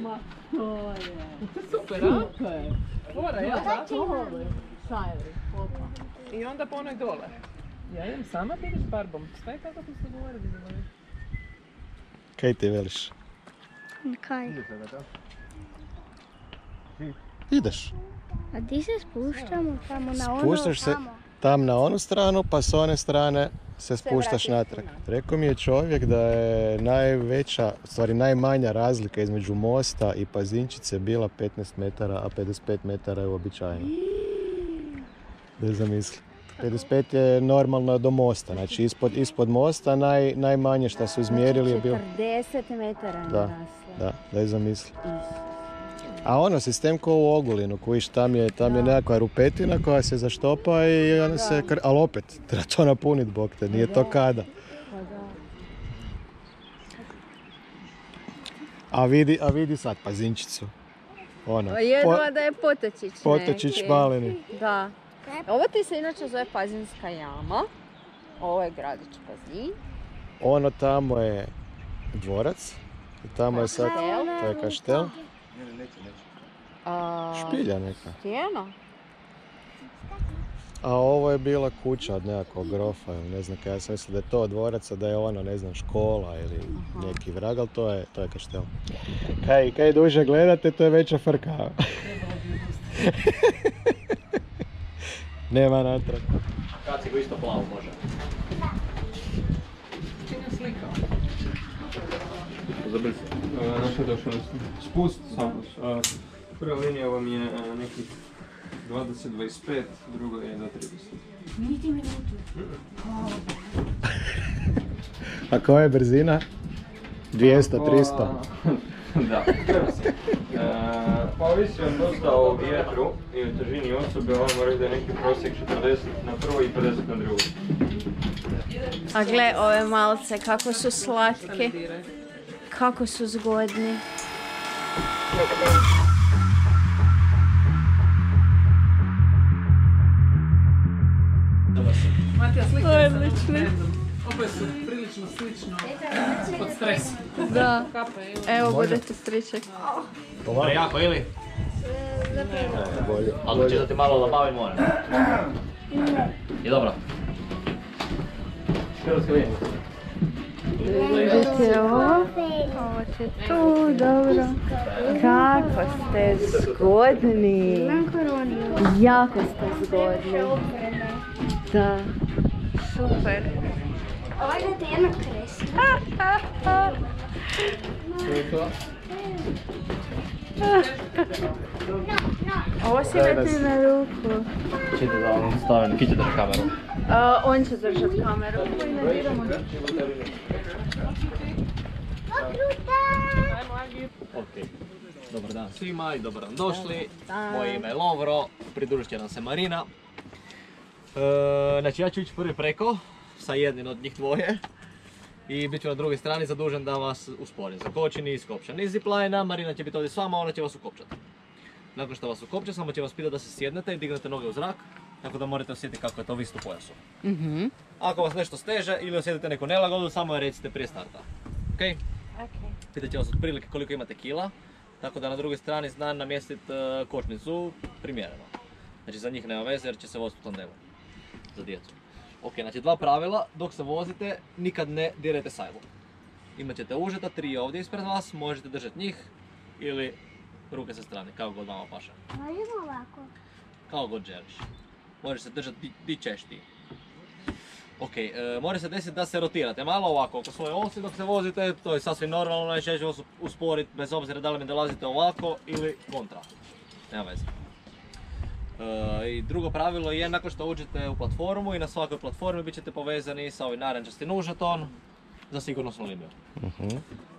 Ma to je... Super, a? Super. Mora, ja, da? Sajli, opa. I onda po onoj dole. Ja idem sama, ti ideš s Barbom. Staj kako smo se govorili za moj. Kaj ti veliš? Kaj? Ideš. A di se spuštamo tamo na ono Spuštaš se tamo? tam na onu stranu, pa s one strane se spuštaš natrag. Rekao mi je čovjek da je najveća, u stvari najmanja razlika između mosta i Pazinčice bila 15 metara, a 55 metara je uobičajeno. Da zamisli. 55 je normalno do mosta, znači ispod mosta najmanje što su izmjerili je bilo... 40 metara je naraslo. Da je zamisli. A ono, sistem ko u Ogulinu, kojiš tam je nekakva rupetina koja se zaštopa i onda se... Ali opet, treba to napunit, bog te, nije to kada. A vidi sad Pazinčicu. Ono, jedva da je potočić neki. Potočić maleni. Da. Ovo ti se inače zove Pazinska jama. Ovo je gradić Pazin. Ono tamo je dvorac. I tamo je sad... To je kaštel. Špilja neka. Stijena. A ovo je bila kuća od nekakvog grofa, ne znam kaj, ja sam mislila da je to dvorac, a da je ono, ne znam, škola ili neki vrag, ali to je kaštel. Kaj duže gledate, to je veća frka. Nema natrag. Kad si go isto plavo može. Činja slika. Zabrzi. Naša došla spust, samo. Prva linija vam je nekih 20-25, druga je do 30. Niti minutu. A koja je brzina? 200, 300? Da. Pa ovisi vam dosta o vjetru i o težini osobe, on mora da je neki prosjek 40 na prvo i 50 na drugo. A gle ove malce, kako su slatke. Kako su zgodni. Matija, slike sa random. Opet su prilično slično pod stresom. Da. Evo budete striček. Dobar, jako ili? Bolje. Ako ćeš da ti malo labavim moram. Je dobro. Hrvatska vidim. Vidite ovo će tu, dobro. Kako ste zgodni. Jako ste zgodni. Da, super. Ovo je da jedna kresla. Ovo si leti na ruku. Čite da on stavim, ki će drži kameru? On će držati kameru. Ok. Dobar dan svima i dobro nam došli. Moje ime je Lovro, pridružit će nam se Marina. Znači ja ću ići prvi preko sa jednim od njih dvoje. I bit ću na drugoj strani zadužen da vas usporim. Zakočeni i iskopčani iz ziplina, Marina će biti ovdje s vama, ona će vas ukopčati. Nakon što vas ukopče, samo će vas pitati da se sjednete i dignete noge u zrak, tako da morate osjetiti kako je to vis u pojasu. Ako vas nešto steže ili osjetite neku nelagodu, samo je recite prije starta. Ok? Pitat će vas otprilike koliko imate kila, tako da na drugoj strani zna namjestiti kočnicu primjereno. Znači za njih nema veze jer će se voziti u tandemu. Za djecu. Ok, znači dva pravila, dok se vozite nikad ne dirajte sajlu. Imat ćete užeta, 3 ovdje ispred vas, možete držati njih ili ruke sa strane, kako god vama paše. Možemo ovako? Kao god želiš. Možeš se držati di ćeš ti. Ok, mora se desiti da se rotirate malo ovako oko svoje osi dok se vozite, to je sasvim normalno, najčešće će vas usporiti bez obzira da li mi dolazite ovako ili kontra. Nema veze. I drugo pravilo je nakon što uđete u platformu i na svakoj platformi bit ćete povezani sa ovim narančastim užetom za sigurnosnu liniju.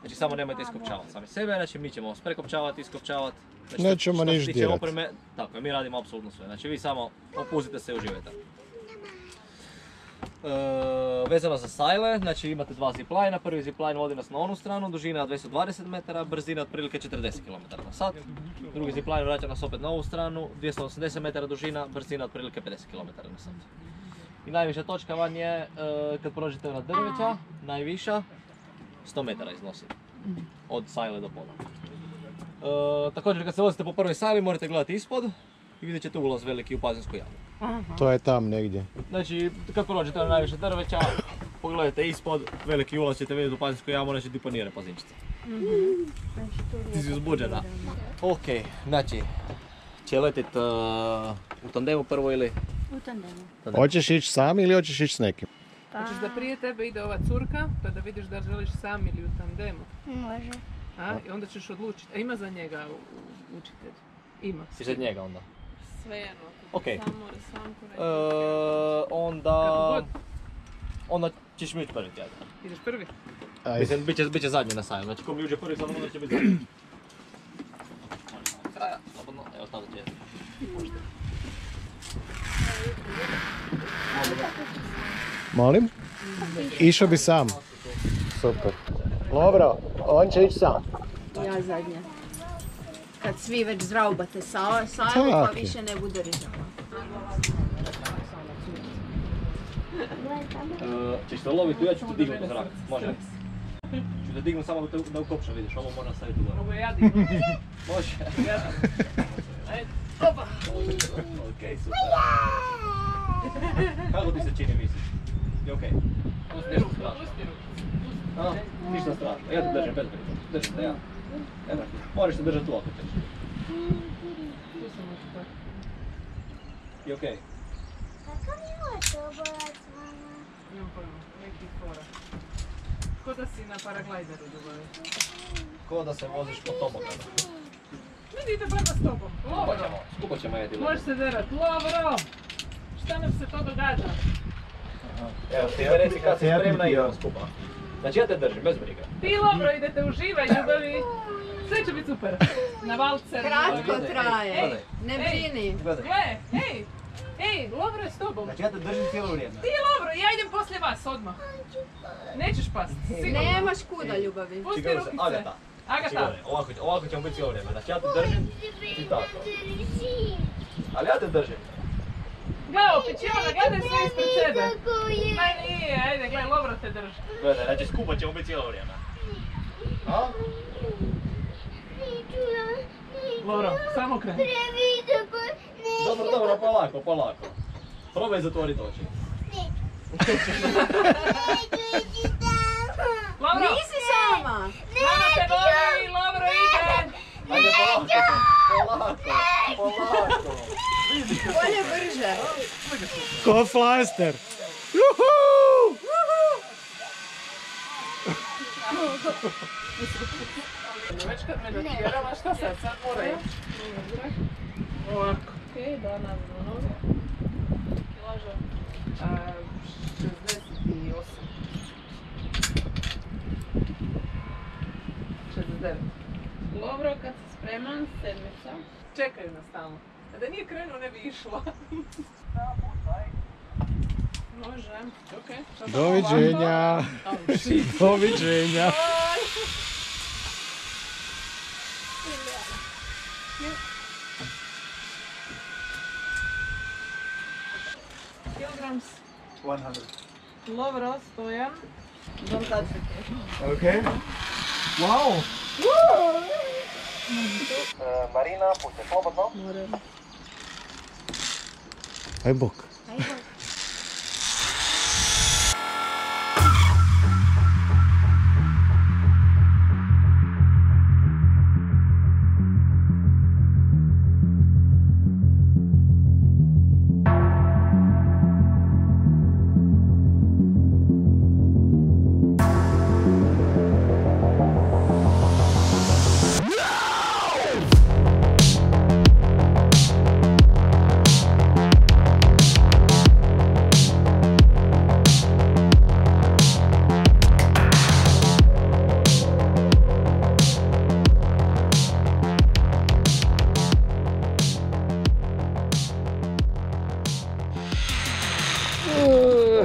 Znači samo nemojte iskopčavati sami sebe, znači mi ćemo vas prekopčavati, iskopčavati. Znači, nećemo niš dirat. Tako je, mi radimo apsolutno sve, znači vi samo opustite se i uživajte. Vezano za sajle, znači imate dva zipline, prvi zipline vodi nas na onu stranu, dužina 220 metara, brzina otprilike 40 km/h. Drugi zipline vraća nas opet na ovu stranu, 280 metara dužina, brzina otprilike 50 km/h. I najviša točka vam je, kad prođete na drveća, najviša, 100 metara iznosi, od sajle do pola. Također kad se vozite po prvoj sajmi morate gledati ispod i vidjet ćete ulaz veliki u Pazinsku jamu. To je tam negdje. Znači, kad prođete na najviše drveća, pogledajte ispod, veliki ulaz ćete vidjeti u Pazinsku jamu, neće diponire Pazinčice. Ti si uzbuđena. Ok, znači, će letit u tandemu prvo ili? U tandemu. Hoćeš ići sam ili hoćeš ići s nekim? Hoćeš da prije tebe ide ova curka, pa da vidiš da li želiš sam ili u tandemu. Može. A? I onda ćeš odlučiti. A ima za njega učitelj? Ima. Si za njega onda? Svejedno. Ok. Sam mora sam Onda ćeš mi ići prvi tjedan. Ideš prvi? Mislim, bit će zadnji na sajmu. Znači, ko mi uđe prvi sad, onda će biti zadnji. Kraja, slobodno, evo tada će. Molim? Išao bi sam. Super. Dobro, on će ići sam. Ja zadnja. Kad svi već zraubate sajmu, pa Tak je. više ne bude rizama. Ćeš te loviti tu, ja ću te dignuti u zrak. Može? Ću te dignuti samo da ukopša, vidiš, ovo mora staviti u zrak. Ovo ja dignu. Može. Ajde, opa! Okej, super. Kako ti se čini, misliš? Je okej? Nešto strašno. A, ništa strašno. Ja te držim bez brige. Držim te ja. Evo, moraš se držati tu ako ćeš. Tu sam očito. Je okej? Kako mi možete oboljati s vama? Imam pojma, neki fora. Ko da si na paraglajderu, Ljubavi. Ko da se voziš po toboganu. Meni ide bar s tobom. Lovro! Skupo ćemo jeti. Možeš se derat. Lovro! Šta nam se to događa? Evo, ti me reci kad si spremna i idemo skupa. Znači ja te držim, bez briga. Ti, Lovro, idete uživaj, Ljubavi. Sve će biti super. Na valcer. Kratko traje. Gledaj. Ne brini. Gledaj. Gle, ej! Ej, Lovro je s tobom. Znači ja te držim cijelo vrijeme. Ti, Lovro, ja idem poslije vas, odmah. Nećeš past, sigurno. Nemaš kuda, ljubavi. Pusti Čigao se, rukice. Agata. Agata. Sigurno, ovako ćemo biti cijelo vrijeme. Znači ja te držim i tako. Ali ja te držim. Gle, opičiona, gledaj sve ispred sebe. Ma nije, ajde, gle, Lovro te drži. Gledaj, znači skupa ćemo biti cijelo vrijeme. A? Lovro, samo kreni. Dobro, polako. Probaj zatvoriti oči. Lovro! Nisi sama. Mama te voli, Lovro ide! Ajde, polako. Bolje brže. Ko flaster. Juhu! Već kad me natjerala, šta sad mora ići? Ovako. Okej, da nazvano noge. Kilaža 68. 69. Lovro, kad si spreman, sedmica. Čekaju nas tamo. A da nije krenuo, ne bi išla. Može. Okej. Sad samo Doviđenja. ovako. Oh, shit. Doviđenja. Kilograms. 100. Lovro, stojan. Don't touch it. Okay. Wow! Marina, pušte, slobodno. Aj bok.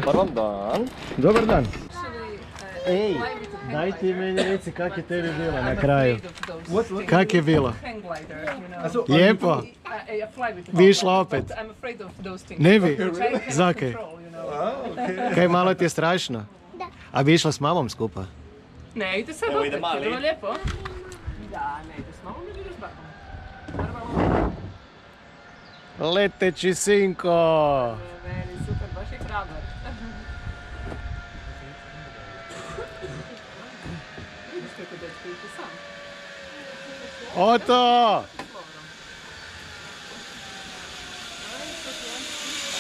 Dobar dan. Dobar dan. Ej, daj ti meni reci kak je tebi bilo na kraju. Kak je bilo? Hang glider, you know. Lijepo. I fly with the Bi išla opet? But I'm afraid of those things. Ne bi? Which I cannot Zakaj? control, you know. Kaj, malo ti je strašno? A bi išla s mamom skupa? Ne, ide sad Evo opet, ide mali. je bilo lijepo? Da, ne ide s mamom, ide s Leteći sinko! Meni super, baš je hrabar. Vidiš kako dečko ide sam. Oto!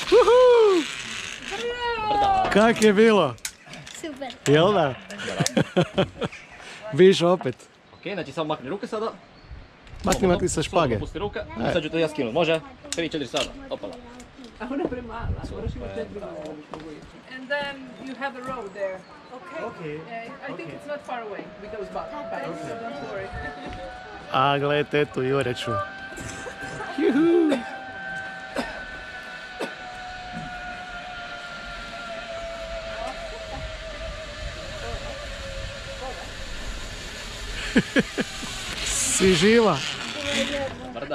Uhu! Kak je bilo? Super. Jel da? Viš opet. Ok, znači samo makni ruke sada. Makni sa špage. Pusti ruke. Sad ću to ja skinuti, može? 3-4 sada. Opala. A ona je premala, moraš imati 4 godine. And then you have the road there. Okay? I think it's not far away. We goes back, so don't worry. A gle, tetu Jureću. Juhu. Si živa? Brda.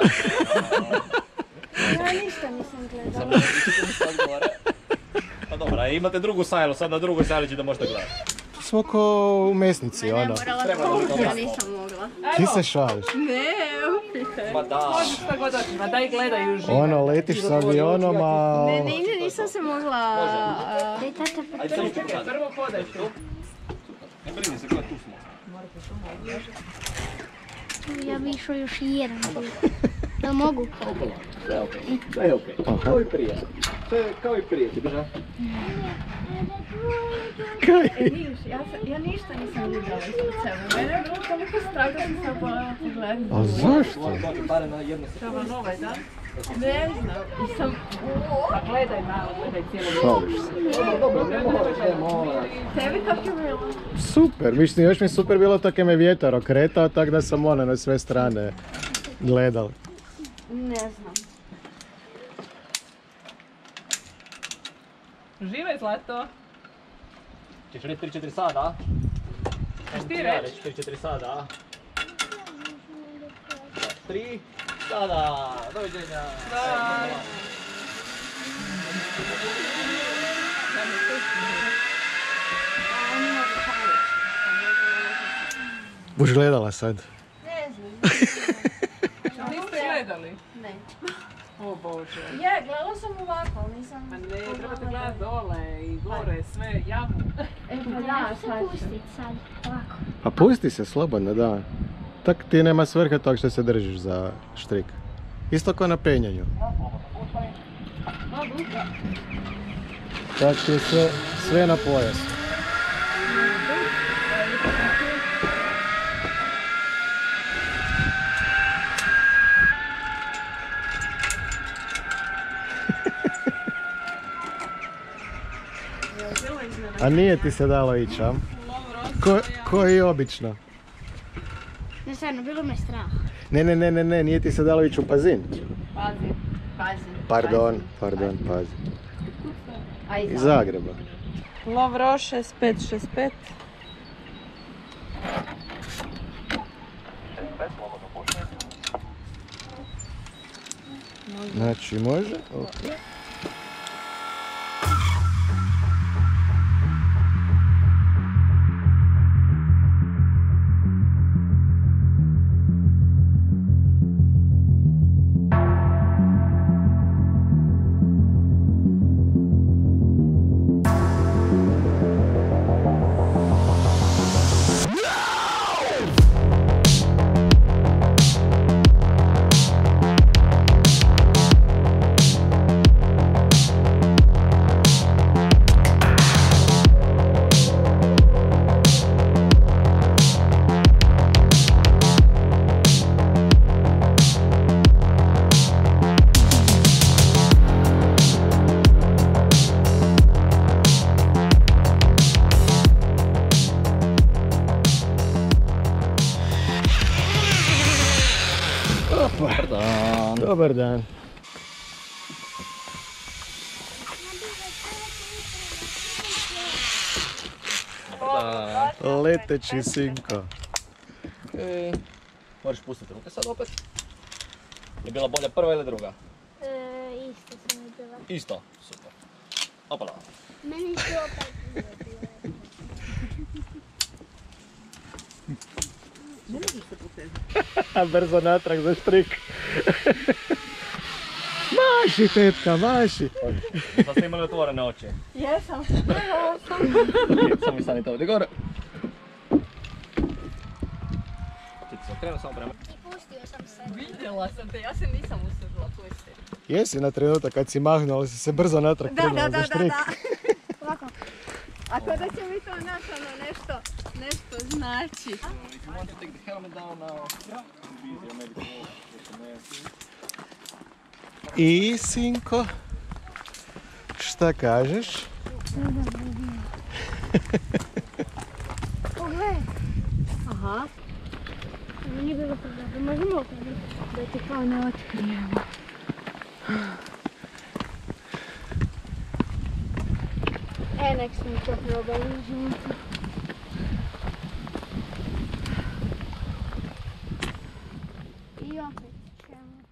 Ja ništa nisam gledala. Pa dobro, a imate drugu sajlu, sad na drugoj sajli ćete možete gledati. Smo ko u mesnici, Ne ono. morala to, ja nisam mogla. Ti se šališ. Ne, upite. Ma da. Možeš šta god hoćeš, ma daj gledaj uživaj. Ono, letiš s avionom, a... Ne, nisam se mogla... Daj tata Ajde samo čekaj. Prvo podaj tu. Ne brini se, gledaj tu smo. ja bi išao još i jedan put. Da mogu? Sve je okej. Sve je okej. Kao i prije. Sve je kao i prije, ti drža. Ja ništa nisam vidjela ispred sebe. Mene je bilo toliko strah da sam se bolela pogledati. A zašto? Dođi bare na jednu sekundu. Samo ovaj dan. Ne znam, sam... Pa gledaj malo, gledaj cijelo. Šališ se. Dobro, ne moraš, ne moraš. Tebi kako je bilo? Super, mislim, još mi super bilo tako je me vjetar okretao, tako da sam ona na sve strane gledal. Ne znam. Uživaj, Zlato. Češ reći 3-4 sada, a? Ješ ti Ja reći? reći 4-4 sada, a? 3 sada, doviđenja. Bye. Buš gledala sad? Ne znam. Niste gledali? Ne. O Bože. Je, gledala sam ovako, ali nisam... Pa ne, trebate gledati dole i gore, sve, jamu. E pa Ja da, ću se sad ću. pustit sad. Ovako. Pa pusti se slobodno, da. Tak ti nema svrhe tog što se držiš za štrik. Isto kao na penjanju. Tak je sve na pojas. A nije ti se dalo ići, a? Ko i obično. Ne, stvarno, bilo me strah. Ne, nije ti se dalo ići u Pazin. Pazi. Pardon, Pazin. Iz Zagreba. Lovro 6565. Znači, može? Ok. Dobar dan. Leteći sinko. Okej. Možeš pustiti ruke sad opet. Je bila bolja prva ili druga? Isto sam je bila. Isto, super. Opala. Meni su opet nije bilo. A brzo natrag za štrik. Maši, tetka, maši! Sad ste imali otvorene oči. Jesam. Samo mi stanite ovdje gore. Čekaj, se okrenu samo prema. Pustio sam se. Vidjela sam te, ja se nisam usudila pustiti. Jesi na trenutak kad si mahnuo, ali si se brzo natrag krenula za štrik. Ovako. Ako da će mi to naš nešto znači. If you want to take the helmet down now, easier maybe to I, sinko, šta kažeš? Pogledaj. Aha. Nije bilo problem. Možemo okrenuti da ti kao ne otkrijemo. Nek smo to probali u životu. I opet ćemo.